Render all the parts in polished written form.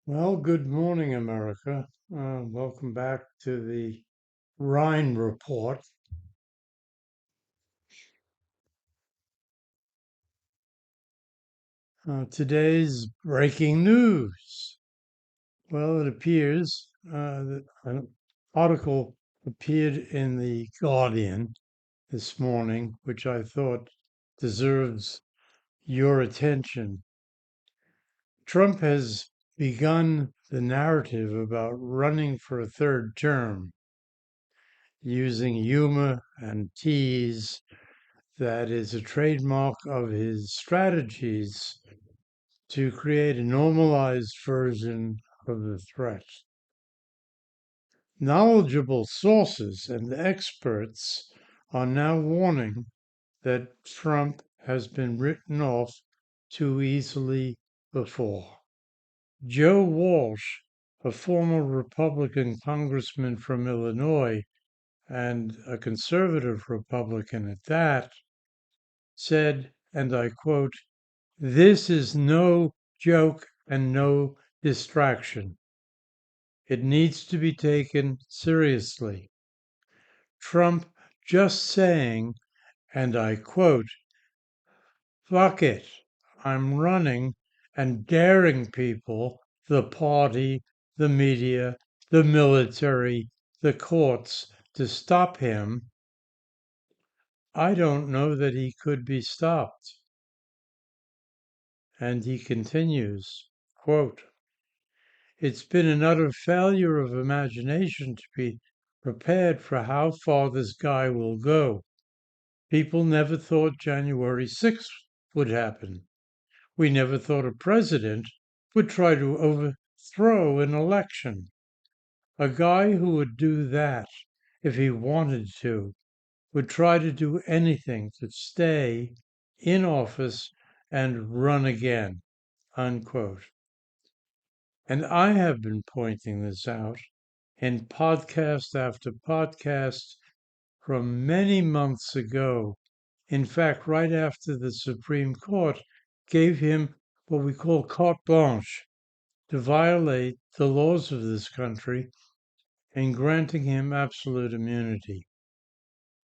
Well, good morning, America. Welcome back to the Rhine Report. Today's breaking news. Well, it appears that an article appeared in the Guardian this morning, which I thought deserves your attention. Trump has begun the narrative about running for a third term using humor and tease that is a trademark of his strategies to create a normalized version of the threat. Knowledgeable sources and experts are now warning that Trump has been written off too easily before. Joe Walsh, a former Republican congressman from Illinois and a conservative Republican at that, said, and I quote, "This is no joke and no distraction. It needs to be taken seriously. Trump just saying, and I quote, 'Fuck it, I'm running,' and daring people, the party, the media, the military, the courts, to stop him. I don't know that he could be stopped." And he continues, quote, "It's been an utter failure of imagination to be prepared for how far this guy will go. People never thought January 6th would happen. We never thought a president would try to overthrow an election. A guy who would do that if he wanted to would try to do anything to stay in office and run again," unquote. And I have been pointing this out in podcast after podcast from many months ago. In fact, right after the Supreme Court gave him what we call carte blanche to violate the laws of this country in granting him absolute immunity.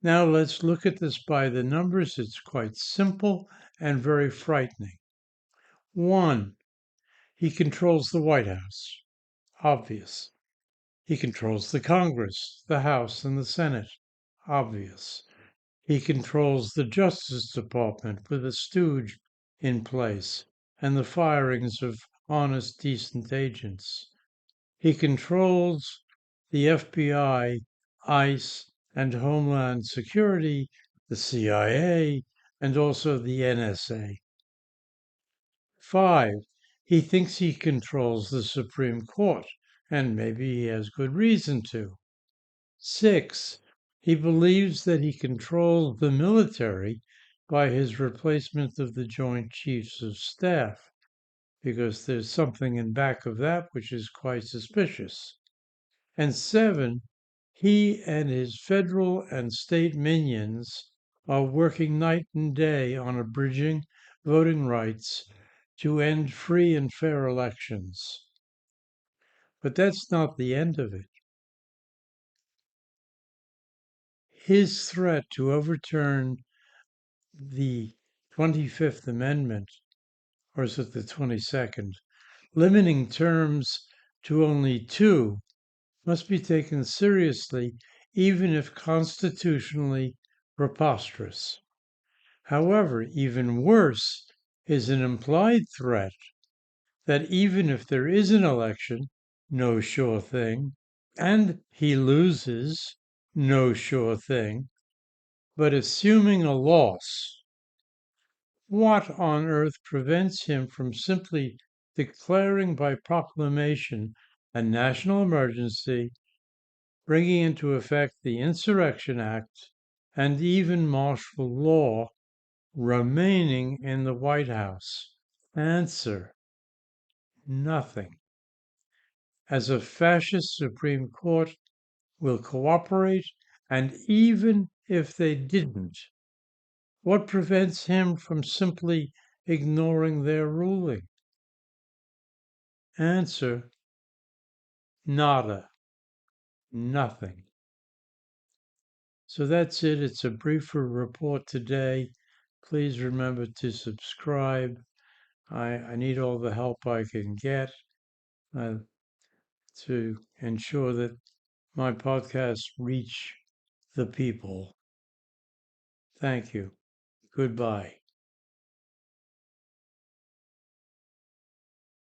Now let's look at this by the numbers. It's quite simple and very frightening. 1, he controls the White House. Obvious. He controls the Congress, the House, and the Senate. Obvious. He controls the Justice Department with a stooge in place and the firings of honest, decent agents. He controls the FBI, ICE, and Homeland Security, the CIA, and also the NSA. 5, he thinks he controls the Supreme Court, and maybe he has good reason to. 6, he believes that he controls the military by his replacement of the Joint Chiefs of Staff, because there's something in back of that which is quite suspicious. And 7, he and his federal and state minions are working night and day on abridging voting rights to end free and fair elections. But that's not the end of it. His threat to overturn the 25th Amendment, or is it the 22nd, limiting terms to only 2, must be taken seriously, even if constitutionally preposterous. However, even worse is an implied threat that even if there is an election, no sure thing, and he loses, no sure thing, but assuming a loss, what on earth prevents him from simply declaring by proclamation a national emergency, bringing into effect the Insurrection Act, and even martial law, remaining in the White House? Answer: nothing. As a fascist Supreme Court will cooperate, and even if they didn't, what prevents him from simply ignoring their ruling? Answer: Nada. Nothing. So that's it. It's a briefer report today. Please remember to subscribe. I need all the help I can get uh, to ensure that my podcasts reach the people. Thank you. Goodbye.